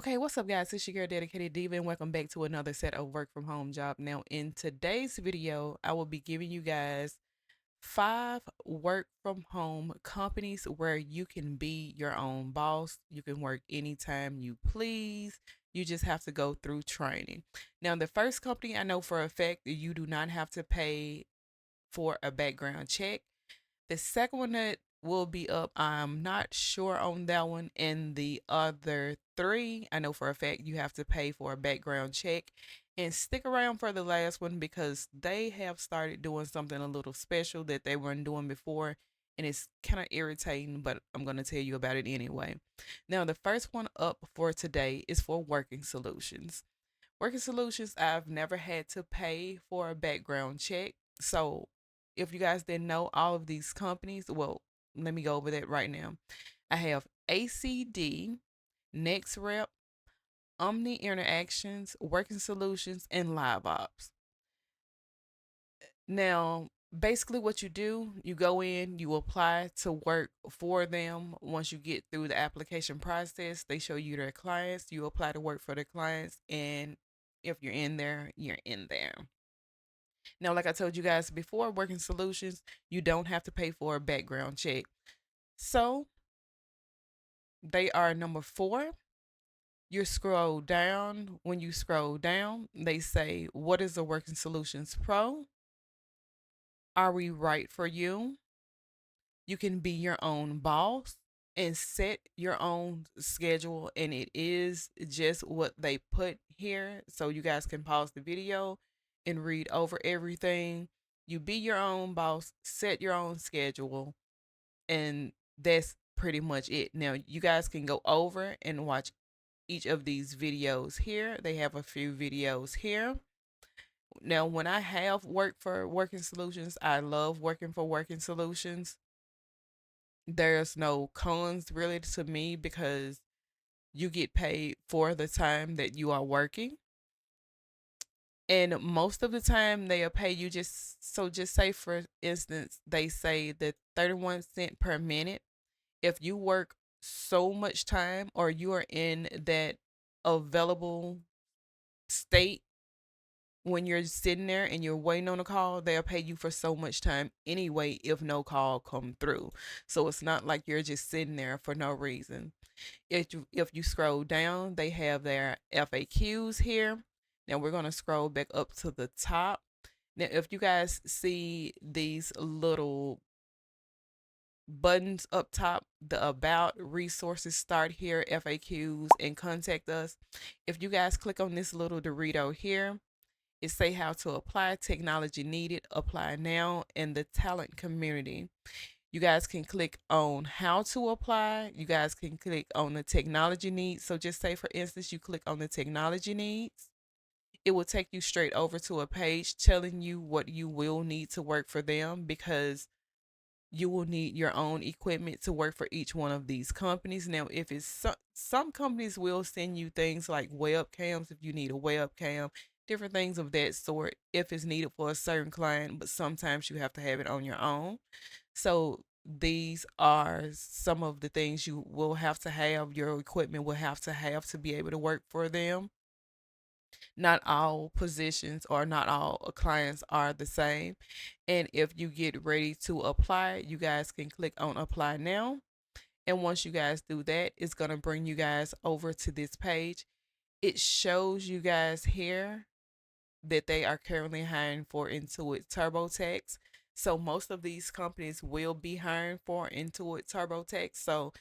Okay, what's up, guys? It's your girl, Dedicated Diva, and welcome back to another set of work from home job. Now, in today's video, I will be giving you guys 5 work from home companies where you can be your own boss. You can work anytime you please. You just have to go through training. Now, the first company I know for a fact that you do not have to pay for a background check. The second one that will be up, I'm not sure on that one. And the other three, I know for a fact you have to pay for a background check. And stick around for the last one because they have started doing something a little special that they weren't doing before. And it's kind of irritating, but I'm going to tell you about it anyway. Now, the first one up for today is for Working Solutions. Working Solutions, I've never had to pay for a background check. So if you guys didn't know all of these companies, well, let me go over that right now. I have ACD, NextRep, Omni Interactions, Working Solutions, and LiveOps. Now, basically, what you do, you go in, you apply to work for them. Once you get through the application process, they show you their clients. You apply to work for their clients, and if you're in there, you're in there. Now, like I told you guys before, Working Solutions, you don't have to pay for a background check. So they are number 4. You scroll down. When you scroll down, they say, "What is a Working Solutions Pro? Are we right for you? You can be your own boss and set your own schedule." And it is just what they put here. So you guys can pause the video and read over everything. You be your own boss, set your own schedule, and that's pretty much it. Now, you guys can go over and watch each of these videos here. They have a few videos here. Now, when I have worked for Working Solutions, I love working for Working Solutions. There's no cons really to me because you get paid for the time that you are working. And most of the time they'll pay you just say for instance, they say that 31 cents per minute. If you work so much time or you are in that available state when you're sitting there and you're waiting on a call, they'll pay you for so much time anyway if no call come through. So it's not like you're just sitting there for no reason. If you scroll down, they have their FAQs here. Now we're going to scroll back up to the top. Now, if you guys see these little buttons up top, the about, resources, start here, FAQs, and contact us. If you guys click on this little Dorito here, it say how to apply, technology needed, apply now, and the talent community. You guys can click on how to apply. You guys can click on the technology needs. So just say for instance, you click on the technology needs. It will take you straight over to a page telling you what you will need to work for them because you will need your own equipment to work for each one of these companies. Now, if it's some companies will send you things like webcams if you need a webcam, different things of that sort if it's needed for a certain client, but sometimes you have to have it on your own. So these are some of the things you will have to have, your equipment will have to be able to work for them. Not all positions or not all clients are the same. And if you get ready to apply, you guys can click on apply now. And once you guys do that, it's going to bring you guys over to this page. It shows you guys here that they are currently hiring for Intuit TurboTax. So most of these companies will be hiring for Intuit TurboTax. So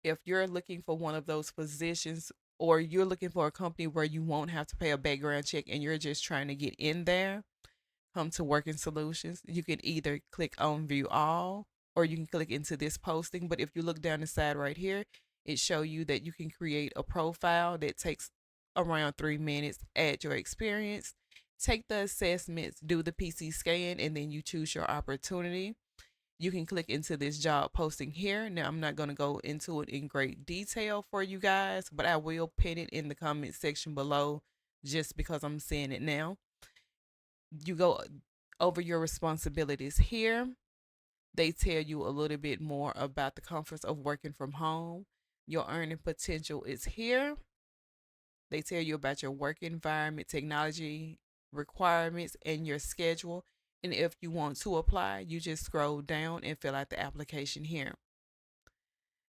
if you're looking for one of those positions or you're looking for a company where you won't have to pay a background check and you're just trying to get in there, come to Working Solutions. You can either click on View All or you can click into this posting. But if you look down the side right here, it show you that you can create a profile that takes around 3 minutes, add your experience, take the assessments, do the PC scan, and then you choose your opportunity. You can click into this job posting here. Now, I'm not going to go into it in great detail for you guys, but I will pin it in the comment section below just because I'm seeing it now. You go over your responsibilities here. They tell you a little bit more about the comforts of working from home. Your earning potential is here. They tell you about your work environment, technology requirements, and your schedule. And if you want to apply, you just scroll down and fill out the application here.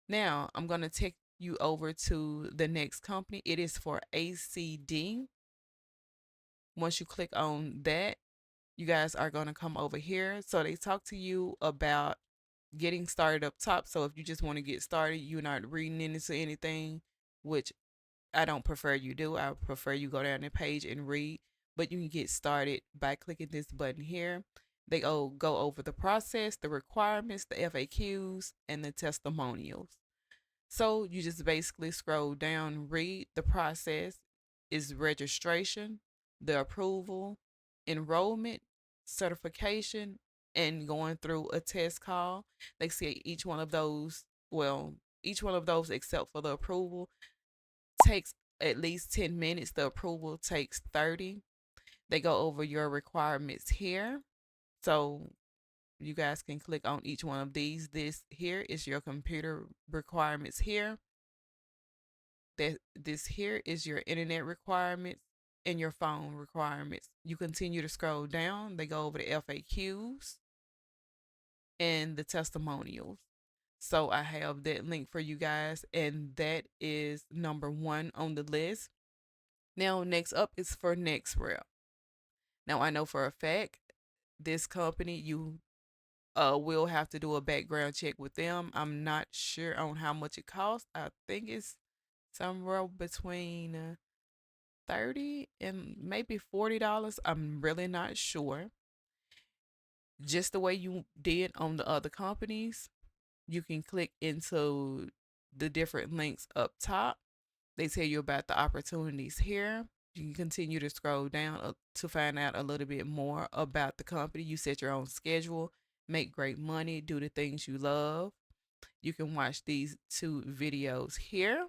Now, I'm going to take you over to the next company. It is for ACD. Once you click on that, you guys are going to come over here. So they talk to you about getting started up top. So if you just want to get started, you're not reading into anything, which I don't prefer you do. I prefer you go down the page and read, but you can get started by clicking this button here. They go over the process, the requirements, the FAQs, and the testimonials. So you just basically scroll down, read the process is registration, the approval, enrollment, certification, and going through a test call. They say each one of those, well, each one of those except for the approval takes at least 10 minutes. The approval takes 30. They go over your requirements here. So you guys can click on each one of these. This here is your computer requirements here. This here is your internet requirements and your phone requirements. You continue to scroll down. They go over the FAQs and the testimonials. So I have that link for you guys, and that is number 1 on the list. Now, next up is for NextRep. Now, I know for a fact this company, you will have to do a background check with them. I'm not sure on how much it costs. I think it's somewhere between 30 and maybe $40. I'm really not sure. Just the way you did on the other companies, you can click into the different links up top. They tell you about the opportunities here. You can continue to scroll down to find out a little bit more about the company. You set your own schedule, make great money, do the things you love. You can watch these 2 videos here.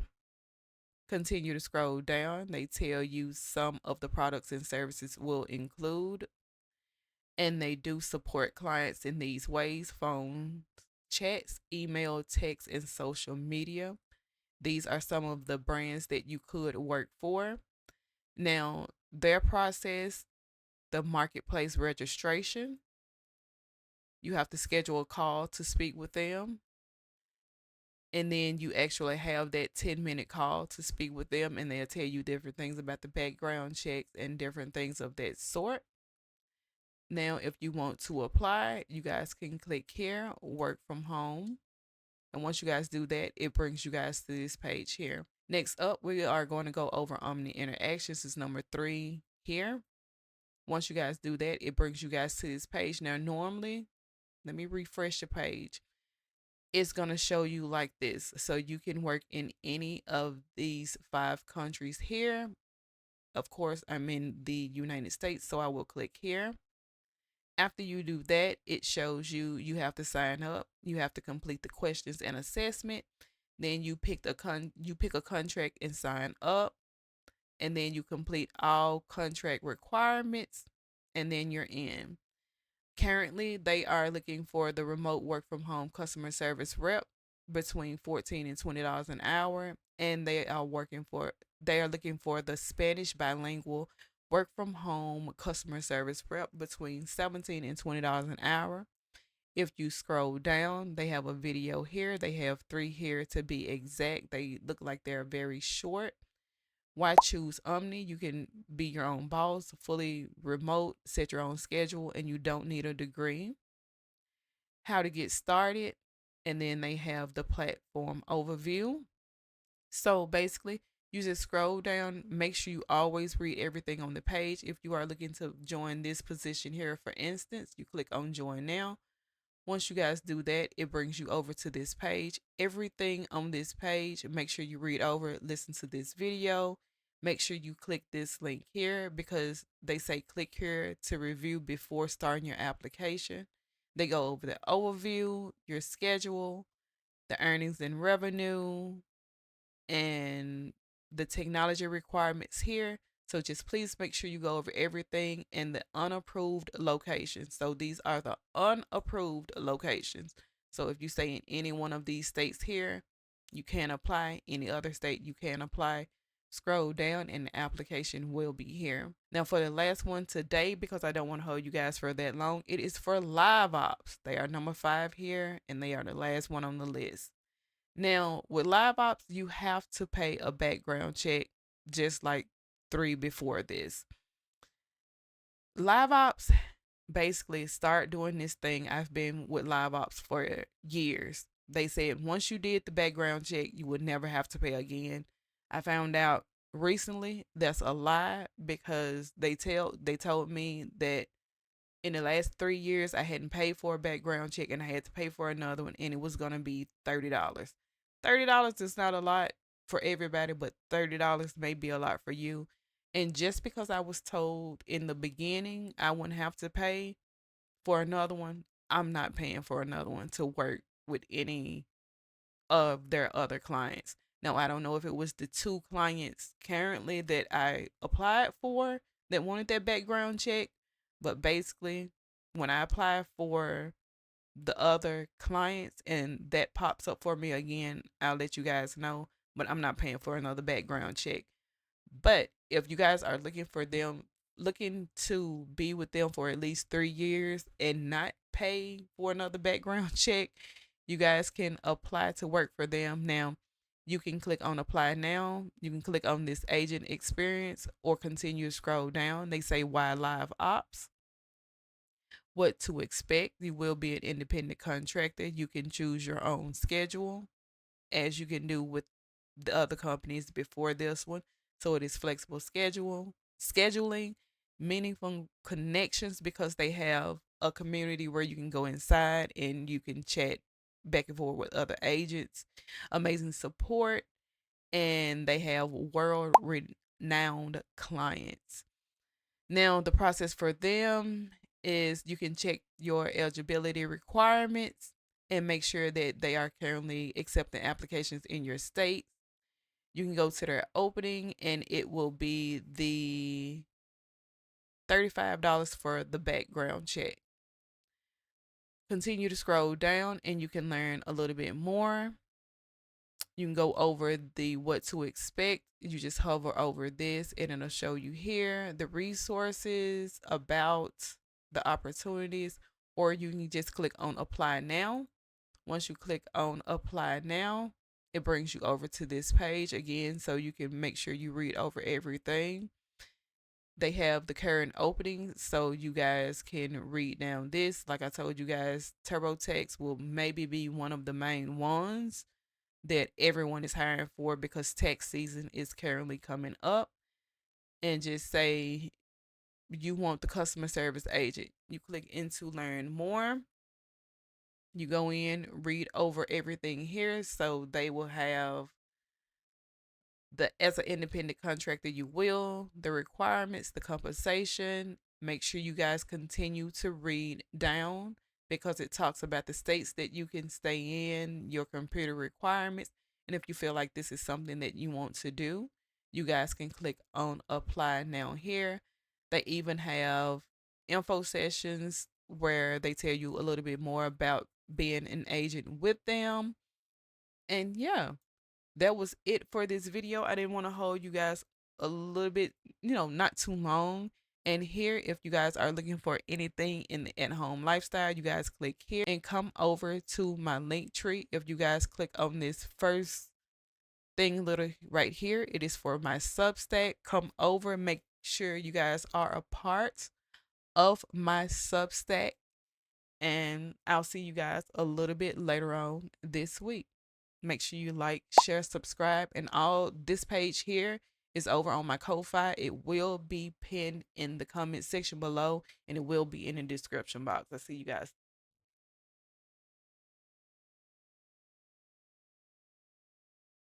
Continue to scroll down. They tell you some of the products and services will include, and they do support clients in these ways: phone, chats, email, text, and social media. These are some of the brands that you could work for. Now, their process, the marketplace registration, you have to schedule a call to speak with them. And then you actually have that 10-minute call to speak with them, and they'll tell you different things about the background checks and different things of that sort. Now, if you want to apply, you guys can click here, work from home. And once you guys do that, it brings you guys to this page here. Next up, we are going to go over Omni Interactions. It's number 3 here. Once you guys do that, it brings you guys to this page. Now, normally, let me refresh the page. It's going to show you like this. So you can work in any of these 5 countries here. Of course, I'm in the United States, so I will click here. After you do that, it shows you have to sign up. You have to complete the questions and assessment. Then you pick a contract and sign up. And then you complete all contract requirements, and then you're in. Currently, they are looking for the remote work from home customer service rep between $14 and $20 an hour, and they are looking for the Spanish bilingual work from home customer service rep between $17 and $20 an hour. If you scroll down, they have a video here. They have 3 here to be exact. They look like they're very short. Why choose Omni? You can be your own boss, fully remote, set your own schedule, and you don't need a degree. How to get started, and then they have the platform overview. So basically, you just scroll down. Make sure you always read everything on the page. If you are looking to join this position here, for instance, you click on Join Now. Once you guys do that, it brings you over to this page. Everything on this page, make sure you read over it, listen to this video. Make sure you click this link here, because they say click here to review before starting your application. They go over the overview, your schedule, the earnings and revenue, and the technology requirements here. So just please make sure you go over everything and the unapproved locations. So these are the unapproved locations. So if you say in any one of these states here, you can apply. Any other state, you can apply. scroll down and the application will be here. Now for the last one today, because I don't want to hold you guys for that long, it is for live ops. They are number 5 here and they are the last one on the list. Now with live ops, you have to pay a background check just like 3 before this. Live ops, basically start doing this thing. I've been with live ops for years. They said once you did the background check, you would never have to pay again. I found out recently that's a lie because they told me that in the last 3 years I hadn't paid for a background check and I had to pay for another one and it was gonna be $30. $30 is not a lot for everybody, but $30 may be a lot for you. And just because I was told in the beginning I wouldn't have to pay for another one, I'm not paying for another one to work with any of their other clients. Now, I don't know if it was the 2 clients currently that I applied for that wanted that background check, but basically, when I apply for the other clients and that pops up for me again, I'll let you guys know, but I'm not paying for another background check. But if you guys are looking to be with them for at least 3 years and not pay for another background check, you guys can apply to work for them. Now, you can click on apply now. You can click on this agent experience or continue to scroll down. They say why live ops, what to expect. You will be an independent contractor. You can choose your own schedule as you can do with the other companies before this one. So it is flexible scheduling, meaningful connections because they have a community where you can go inside and you can chat back and forth with other agents. Amazing support, and they have world renowned clients. Now, the process for them is you can check your eligibility requirements and make sure that they are currently accepting applications in your state. You can go to their opening and it will be the $35 for the background check. Continue to scroll down and you can learn a little bit more. You can go over the what to expect. You just hover over this and it'll show you here the resources about the opportunities, or you can just click on apply now. Once you click on apply now, it brings you over to this page again so you can make sure you read over everything. They have the current openings so you guys can read down this. Like I told you guys, TurboTax will maybe be one of the main ones that everyone is hiring for because tax season is currently coming up. And just say you want the customer service agent. You click into learn more. You go in, read over everything here. So they will have as an independent contractor, you will, the requirements, the compensation. Make sure you guys continue to read down because it talks about the states that you can stay in, your computer requirements. And if you feel like this is something that you want to do, you guys can click on apply now here. They even have info sessions where they tell you a little bit more about being an agent with them. And yeah, that was it for this video. I didn't want to hold you guys a little bit, not too long. And here, if you guys are looking for anything in the at-home lifestyle, you guys click here and come over to my link tree. If you guys click on this first thing little right here, it is for my Substack. Come over, make sure you guys are a part of my Substack, and I'll see you guys a little bit later on this week. Make sure you like, share, subscribe, and all this page here is over on my Ko-Fi. It will be pinned in the comment section below, and it will be in the description box. I'll see you guys.